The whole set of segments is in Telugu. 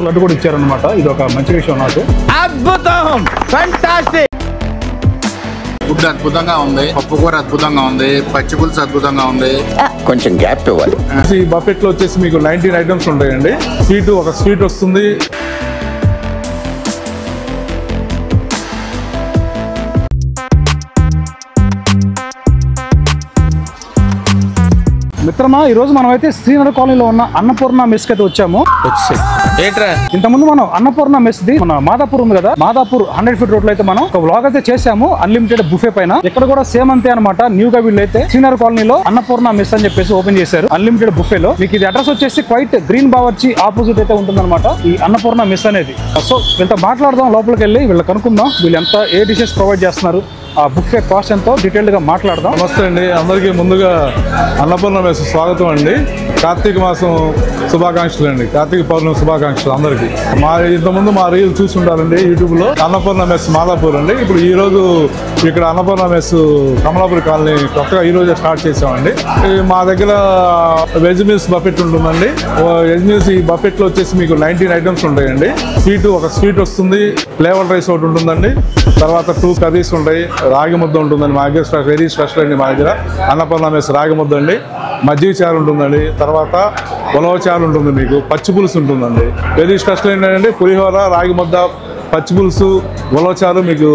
లడ్డు కూడా ఇచ్చారనమాట. ఇది ఒక మంచి విషయం నాకు. అద్భుతం, ఫ్యాంటాస్టిక్. ఫుడ్ అద్భుతంగా ఉంది, పప్పు కూర అద్భుతంగా ఉంది, పచ్చి పులుసు అద్భుతంగా ఉంది. కొంచెం గ్యాప్ ఇవ్వాలి. ఈ బఫెట్ లో వచ్చేసి మీకు 19 ఐటమ్స్ ఉంటాయండి. స్వీట్ ఒక స్వీట్ వస్తుంది. మిత్రమా, ఈ రోజు మనం అయితే శ్రీనగర్ కాలనీలో ఉన్న అన్నపూర్ణ మెస్ అయితే వచ్చాము. ఇంతకుముందు మనం అన్నపూర్ణ మెస్ ది మన మాదాపూర్ ఉంది కదా, మాదాపూర్ 100 ఫీట్ రోడ్ లో అయితే మనం ఒక వ్లాగ్ అయితే చేసాము అన్లిమిటెడ్ బుఫే పైన. ఇక్కడ కూడా సేమ్ అంతే అనమాట. న్యూగా వీళ్ళు అయితే శ్రీనగర్ కాలనీలో అన్నపూర్ణ మెస్ అని చెప్పేసి ఓపెన్ చేశారు అన్లిమిటెడ్ బుఫే లో. మీకు ఇది అడ్రస్ వచ్చేసి క్వైట్ గ్రీన్ బావర్చి ఆపోజిట్ అయితే ఉంటుందన్నమాట ఈ అన్నపూర్ణ మెస్ అనేది. సో వీళ్ళతో మాట్లాడదాం, లోపలికి వెళ్ళి వీళ్ళు కనుక్కుందాం వీళ్ళు ఎంత ఏ డిషెస్ ప్రొవైడ్ చేస్తున్నారు, ఆ బుఫే కాస్ట్ ఎంతో డీటెయిల్డ్ గా మాట్లాడదాం. నమస్తే అండి అందరికీ. ముందుగా అన్నపూర్ణ మెస్ స్వాగతం అండి. కార్తీక మాసం శుభాకాంక్షలు అండి. కార్తీక పౌర్ణమి శుభాకాంక్షలు అందరికీ. ఇంతకుముందు మా రీల్ చూసి ఉండాలండి యూట్యూబ్ లో. అన్నపూర్ణ మెస్ మాదాపూర్ అండి. ఇప్పుడు ఈ రోజు ఇక్కడ అన్నపూర్ణ మెస్ కమలాపూర్ కాలనీ కొత్తగా ఈ రోజే స్టార్ట్ చేసామండి. మా దగ్గర వెజ్ మీల్స్ బఫెట్ ఉంటుందండి. వెజ్ మీల్స్ ఈ బఫెట్ లో వచ్చేసి మీకు 19 ఐటమ్స్ ఉంటాయండి. స్వీట్ ఒక స్వీట్ వస్తుంది, ఫ్లేవర్ రైస్ ఒకటి ఉంటుందండి, తర్వాత 2 కర్రీస్ ఉంటాయి, రాగి ముద్ద ఉంటుందండి. మా దగ్గర వెరీ స్పెషల్ అండి. మా దగ్గర అన్నపూర్ణ మెస్ రాగి ముద్ద అండి, మజ్జిగ చారు ఉంటుందండి, తర్వాత ఉలవ చారు ఉంటుంది, మీకు పచ్చి పులుసు ఉంటుందండి. వెరీ స్పెషల్ ఏంటంటే పులిహోర, రాగి ముద్ద, పచ్చి పులుసు, ఉలవ చారు మీకు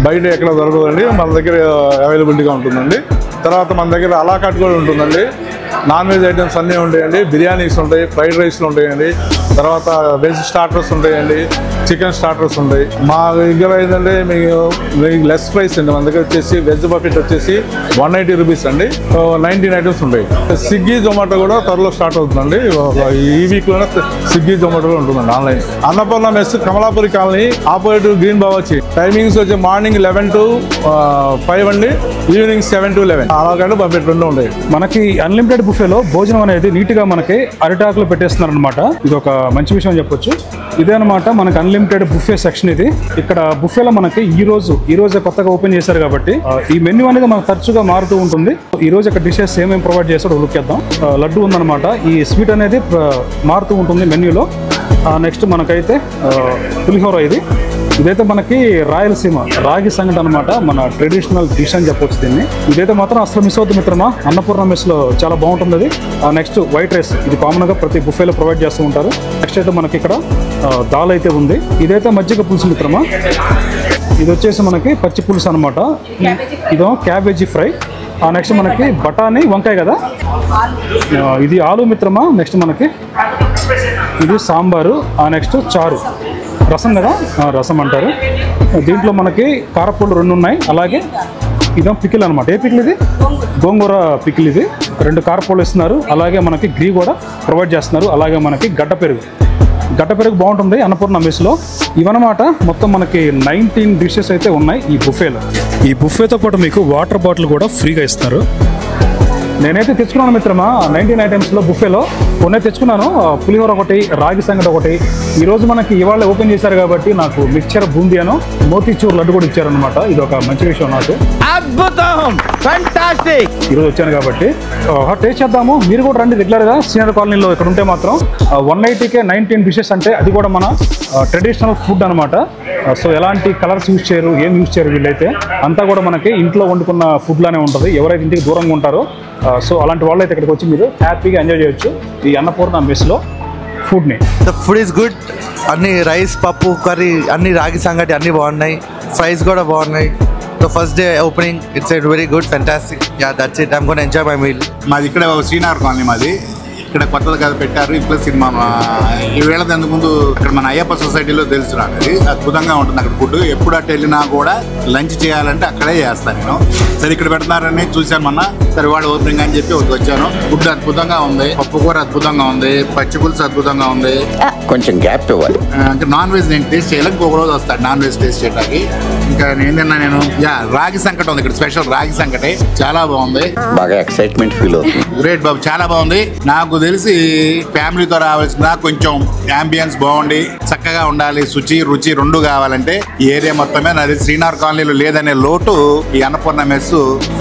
బయట ఎక్కడ దొరకదండి, మన దగ్గర అవైలబిలిటీగా ఉంటుందండి. తర్వాత మన దగ్గర అలాకాట్ కూడా ఉంటుందండి. నాన్ వెజ్ ఐటమ్స్ అన్నీ ఉంటాయండి. బిర్యానీస్ ఉంటాయి, ఫ్రైడ్ రైస్లు ఉంటాయండి, తర్వాత వెజ్ స్టార్టర్స్ ఉంటాయండి, చికెన్ స్టార్టర్స్ ఉంటాయి. మా దగ్గర ఏంటంటే మీకు లెస్ ప్రైస్ అండి. మన దగ్గర వచ్చేసి వెజ్ బఫెట్ వచ్చేసి 180 రూపీస్ అండి. 19 ఐటమ్స్ ఉంటాయి. స్విగ్గీ జొమాటో కూడా త్వరలో స్టార్ట్ అవుతుందండి. ఈ వీక్ లోనే స్విగ్గీ జొమాటో ఉంటుందండి online. Annapurna mess Kamalapuri colony opposite green Bawarchi. Timings వచ్చి మార్నింగ్ 11 to 5 అండి, ఈవినింగ్ 7 to 11. అలాగే బఫెట్ రెండు ఉంటాయి. మనకి అన్లిమిటెడ్ బుఫేలో భోజనం అనేది నీట్ గా మనకి అరిటాకులు పెట్టేస్తున్నారు అనమాట. ఇది ఒక మంచి విషయం చెప్పొచ్చు. ఇదే అనమాట మనకి అన్లిమిటెడ్ బుఫే సెక్షన్ ఇది. ఇక్కడ బుఫేలో మనకి ఈ రోజే కొత్తగా ఓపెన్ చేశారు కాబట్టి ఈ మెన్యూ అనేది మనకు తరచుగా మారుతూ ఉంటుంది. ఈ రోజు ఇక్కడ డిషెస్ ఏమేమి ప్రొవైడ్ చేస్తాడో లుక్ చేద్దాం. లడ్డు ఉందన్నమాట. ఈ స్వీట్ అనేది మారుతూ ఉంటుంది మెన్యూలో. నెక్స్ట్ మనకైతే పులిహోర. ఇదైతే మనకి రాయలసీమ రాగి సంగటి అనమాట. మన ట్రెడిషనల్ డిష్ అని చెప్పొచ్చు దీన్ని. ఇదైతే మాత్రం అసలు మిస్ అవుతుంది మిత్రమా. అన్నపూర్ణ మెస్ లో చాలా బాగుంటుంది అది. నెక్స్ట్ వైట్ రైస్, ఇది కామన్ గా ప్రతి బుఫేలో ప్రొవైడ్ చేస్తూ ఉంటారు. నెక్స్ట్ అయితే మనకి ఇక్కడ దాల్ అయితే ఉంది. ఇదైతే మజ్జిగ పులుసు మిత్రమా. ఇది వచ్చేసి మనకి పచ్చి పులుసు అనమాట. ఇదో క్యాబేజీ ఫ్రై. నెక్స్ట్ మనకి బఠానీ వంకాయ కదా, ఇది ఆలు మిత్రమా. నెక్స్ట్ మనకి ఇది సాంబారు. నెక్స్ట్ చారు, రసం కదా, రసం అంటారు. దీంట్లో మనకి కారపూలు 2 ఉన్నాయి. అలాగే ఇదో పికిల్ అనమాట. ఏ పికిల్ ఇది? గోంగూర పికిల్. ఇది 2 కారపూలు ఇస్తున్నారు. అలాగే మనకి గ్రీ కూడా ప్రొవైడ్ చేస్తున్నారు. అలాగే మనకి గడ్డ పెరుగు బాగుంటుంది అన్నపూర్ణ మెస్లో. ఇవన్నమాట మొత్తం మనకి 19 డిషెస్ అయితే ఉన్నాయి ఈ బుఫేలో. ఈ బుఫేతో పాటు మీకు వాటర్ బాటిల్ కూడా ఫ్రీగా ఇస్తున్నారు. నేనైతే తెచ్చుకున్నాను మిత్రమా 19 ఐటమ్స్లో బుఫేలో కొన్ని తెచ్చుకున్నాను. పులిహోర ఒకటి, రాగి సంగటి ఒకటి. ఈరోజు మనకి ఇవాళ ఓపెన్ చేశారు కాబట్టి నాకు మిక్చర్ బూందీను, మోతీచూర్ లడ్డు కూడా ఇచ్చారనమాట. ఇది ఒక మంచి విషయం నాకు. అద్భుతం, ఫ్యాంటాస్టిక్. ఈరోజు వచ్చాను కాబట్టి టేస్ట్ చేద్దాము. మీరు కూడా రండి రెగ్యులర్గా శ్రీనగర్ కాలనీలో. ఇక్కడ ఉంటే మాత్రం 180కే 19 డిషెస్ అంటే అది కూడా మన ట్రెడిషనల్ ఫుడ్ అనమాట. సో ఎలాంటి కలర్స్ యూజ్ చేయరు, ఏం యూజ్ చేయరు వీళ్ళైతే. అంతా కూడా మనకి ఇంట్లో వండుకున్న ఫుడ్ లానే ఉంటుంది. ఎవరైతే ఇంటికి దూరంగా ఉంటారో సో అలాంటి వాళ్ళు అయితే ఇక్కడికి వచ్చి మీరు హ్యాపీగా ఎంజాయ్ చేయొచ్చు ఈ అన్నపూర్ణ మెస్లో ఫుడ్ని. The food is good. అన్ని రైస్, పప్పు, కర్రీ, అన్ని రాగి సంగటి అన్ని బాగున్నాయి. ఫ్రైస్ కూడా బాగున్నాయి. The first day opening it's very good, fantastic. Yeah that's it. I'm gonna enjoy my meal. మాది ఇక్కడ శ్రీనగర్ కాలనీ. మాది ఇక్కడ కొత్తగా కదా పెట్టారు. ప్లస్ సినిమా ఈ వేళ ముందు ఇక్కడ మన అయ్యప్ప సొసైటీలో తెలుసు నాకు. అది అద్భుతంగా ఉంటుంది అక్కడ ఫుడ్. ఎప్పుడు అటు వెళ్ళినా కూడా లంచ్ చేయాలంటే అక్కడే చేస్తాను నేను. సరే ఇక్కడ పెడుతున్నారని చూశాను మొన్న. సరే వాడు ఓపెనింగ్ అని చెప్పి వచ్చాను. ఫుడ్ అద్భుతంగా ఉంది, పప్పు కూర అద్భుతంగా ఉంది, పచ్చి పులుసు అద్భుతంగా ఉంది. కొంచెం గ్యాప్ ఇవ్వాలి. అంటే నాన్ వెజ్ నేను టేస్ట్ చేయలేక ఒక రోజు వస్తాను నాన్ వెజ్ టేస్ట్ చేయడానికి. ఇంకా నేను రాగి సంకటి ఉంది ఇక్కడ, స్పెషల్ రాగి సంకటి చాలా బాగుంది. బాగా ఎక్సైట్మెంట్ ఫీల్ అవుతుంది. గ్రేట్ బాబు, చాలా బాగుంది. నాకు తెలిసి ఫ్యామిలీతో రావాల్సిన కొంచెం యాంబియన్స్ బాగుండి చక్కగా ఉండాలి, శుచి రుచి రెండు కావాలంటే ఈ ఏరియా మొత్తమే నాది శ్రీనగర్ కాలనీలో లేదనే లోటు ఈ అన్నపూర్ణ మెస్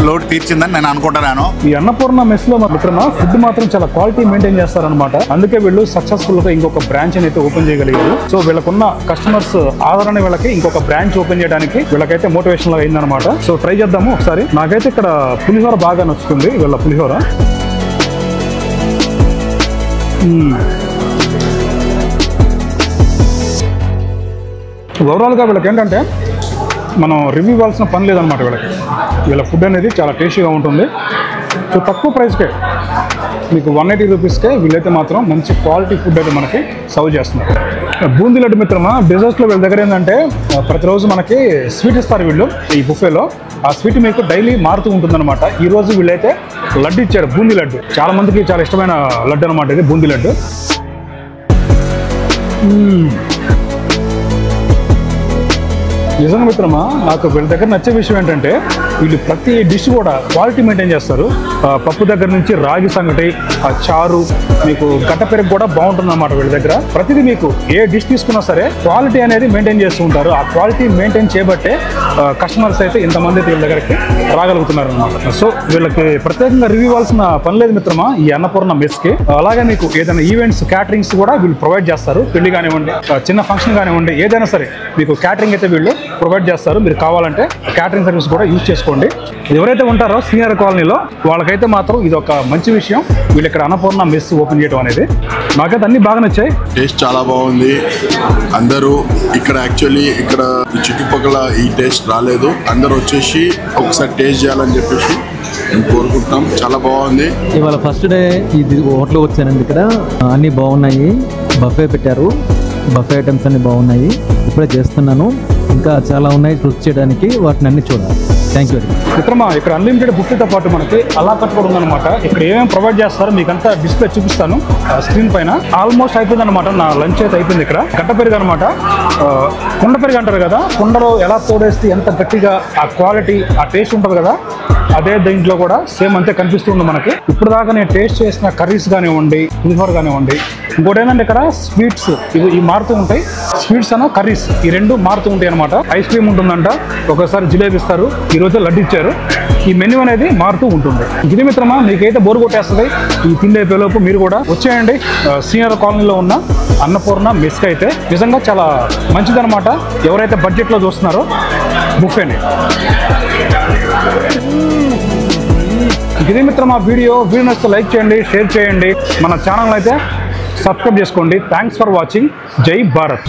లోటు తీర్చిందని నేను అనుకుంటున్నాను. ఈ అన్నపూర్ణ మెస్ లో మిత్రమా ఫుడ్ మాత్రం చాలా క్వాలిటీ మెయింటైన్ చేస్తారనమాట. అందుకే వీళ్ళు సక్సెస్ఫుల్ గా ఇంకొక బ్రాంచ్ అయితే ఓపెన్ చేయగలిగారు. సో వీళ్ళకున్న కస్టమర్స్ ఆదరణ వీళ్ళకి ఇంకొక బ్రాంచ్ ఓపెన్ చేయడానికి వీళ్ళకైతే మోటివేషన్ లా అయిందనమాట. సో ట్రై చేద్దాము ఒకసారి. నాకైతే ఇక్కడ పులిహోర బాగా నచ్చుతుంది, వీళ్ళ పులిహోర. ఓవరాల్గా వీళ్ళకి ఏంటంటే మనం రివ్యూ ఇవ్వాల్సిన పని లేదనమాట. వీళ్ళ ఫుడ్ అనేది చాలా టేస్టీగా ఉంటుంది. సో తక్కువ ప్రైస్కే మీకు 180 రూపీస్కే వీళ్ళైతే మాత్రం మంచి క్వాలిటీ ఫుడ్ అయితే మనకి సర్వ్ చేస్తున్నారు. బూందీ లడ్డు మిత్రమా డెజర్ట్స్లో వీళ్ళ దగ్గర ఏంటంటే ప్రతిరోజు మనకి స్వీట్ ఇస్తారు వీళ్ళు ఈ బుఫేలో. ఆ స్వీట్ మీకు డైలీ మారుతూ ఉంటుందన్నమాట. ఈ రోజు వీళ్ళైతే లడ్డు ఇచ్చారు, బూందీ లడ్డు. చాలా మందికి చాలా ఇష్టమైన లడ్డు అనమాట ఇది, బూందీ లడ్డు. నిజంగా మిత్రమా నాకు వీళ్ళ దగ్గర నచ్చే విషయం ఏంటంటే వీళ్ళు ప్రతి డిష్ కూడా క్వాలిటీ మెయింటైన్ చేస్తారు. పప్పు దగ్గర నుంచి రాగి సంగటి, చారు, మీకు గట్ట పెరుగు కూడా బాగుంటుంది అన్నమాట వీళ్ళ దగ్గర. ప్రతిదీ మీకు ఏ డిష్ తీసుకున్నా సరే క్వాలిటీ అనేది మెయింటైన్ చేస్తూ ఉంటారు. ఆ క్వాలిటీ మెయింటైన్ చేయబట్టే కస్టమర్స్ అయితే ఇంతమంది వీళ్ళ దగ్గరికి రాగలుగుతున్నారు అనమాట. సో వీళ్ళకి ప్రత్యేకంగా రివ్యూ ఇవ్వాల్సిన పని లేదు మిత్రమా ఈ అన్నపూర్ణ మెస్కి. అలాగే మీకు ఏదైనా ఈవెంట్స్ క్యాటరింగ్స్ కూడా వీళ్ళు ప్రొవైడ్ చేస్తారు. పెళ్లి కానివ్వండి, చిన్న ఫంక్షన్ కానివ్వండి, ఏదైనా సరే మీకు క్యాటరింగ్ అయితే వీళ్ళు ప్రొవైడ్ చేస్తారు. మీరు కావాలంటే క్యాటరింగ్ సర్వీస్ కూడా యూజ్ చేసుకోండి. ఎవరైతే ఉంటారో శ్రీనగర్ కాలనీలో వాళ్ళకైతే మాత్రం ఇది ఒక మంచి విషయం, వీళ్ళు ఇక్కడ అన్నపూర్ణ మెస్ ఓపెన్ చేయడం అనేది. నాకైతే అన్ని బాగా నచ్చాయి. టేస్ట్ చాలా బాగుంది. అందరూ ఇక్కడ యాక్చువల్లీ ఇక్కడ చుట్టుపక్కల ఈ టేస్ట్ రాలేదు. అందరూ వచ్చేసి ఒకసారి టేస్ట్ చేయాలని చెప్పేసి మేము కోరుకుంటున్నాం. చాలా బాగుంది. ఇవాళ ఫస్ట్ డే ఇది హోటల్ వచ్చానండి. ఇక్కడ అన్నీ బాగున్నాయి. బఫే పెట్టారు, బఫే ఐటమ్స్ అన్ని బాగున్నాయి. ఇప్పుడే చేస్తున్నాను, ఇంకా చాలా ఉన్నాయి రుచి చేయడానికి. వాటిని అన్ని చూడాలి. Thank you. మిత్రమా ఇక్కడ అన్లిమిటెడ్ బుఫేతో పాటు మనకి అలా కట్ కూడా ఉందన్నమాట. ఇక్కడ ఏమేమి ప్రొవైడ్ చేస్తారో మీకంతా డిస్ప్లే చూపిస్తాను స్క్రీన్ పైన. ఆల్మోస్ట్ అయిపోయింది అనమాట. నా లంచ్ అయితే అయిపోయింది. ఇక్కడ గట్ట పెరుగు అనమాట, కుండ పెరుగు అంటారు కదా, కుండలో ఎలా తోడేస్తే ఎంత గట్టిగా ఆ క్వాలిటీ ఆ టేస్ట్ ఉంటుంది కదా, అదే దీంట్లో కూడా సేమ్ అంతే కనిపిస్తుంది మనకి. ఇప్పుడు దాకా నేను టేస్ట్ చేసిన కర్రీస్ కానివ్వండి, పులిహోర కానివ్వండి, ఇంకోటి ఏంటంటే ఇక్కడ స్వీట్స్ ఇవి మారుతూ ఉంటాయి. స్వీట్స్ అన్న కర్రీస్ ఈ రెండు మారుతూ ఉంటాయి అనమాట. ఐస్ క్రీమ్ ఉంటుందంట, ఒకసారి జిలేబీ ఇస్తారు, ఈరోజు లడ్డు ఇచ్చారు. ఈ మెన్యూ అనేది మారుతూ ఉంటుంది. ఇది మిత్రమా మీకైతే బోరు కొట్టేస్తుంది ఈ తిండి అయిపోయేలోపు మీరు కూడా వచ్చేయండి శ్రీనగర్ కాలనీలో ఉన్న అన్నపూర్ణ మెస్కి. అయితే నిజంగా చాలా మంచిదన్నమాట ఎవరైతే బడ్జెట్లో చూస్తున్నారో బుఫేని. ఇది మిత్రమా వీడియో నచ్చితే లైక్ చేయండి, షేర్ చేయండి, మన ఛానల్ అయితే సబ్స్క్రైబ్ చేసుకోండి. Thanks for watching. జై భారత్.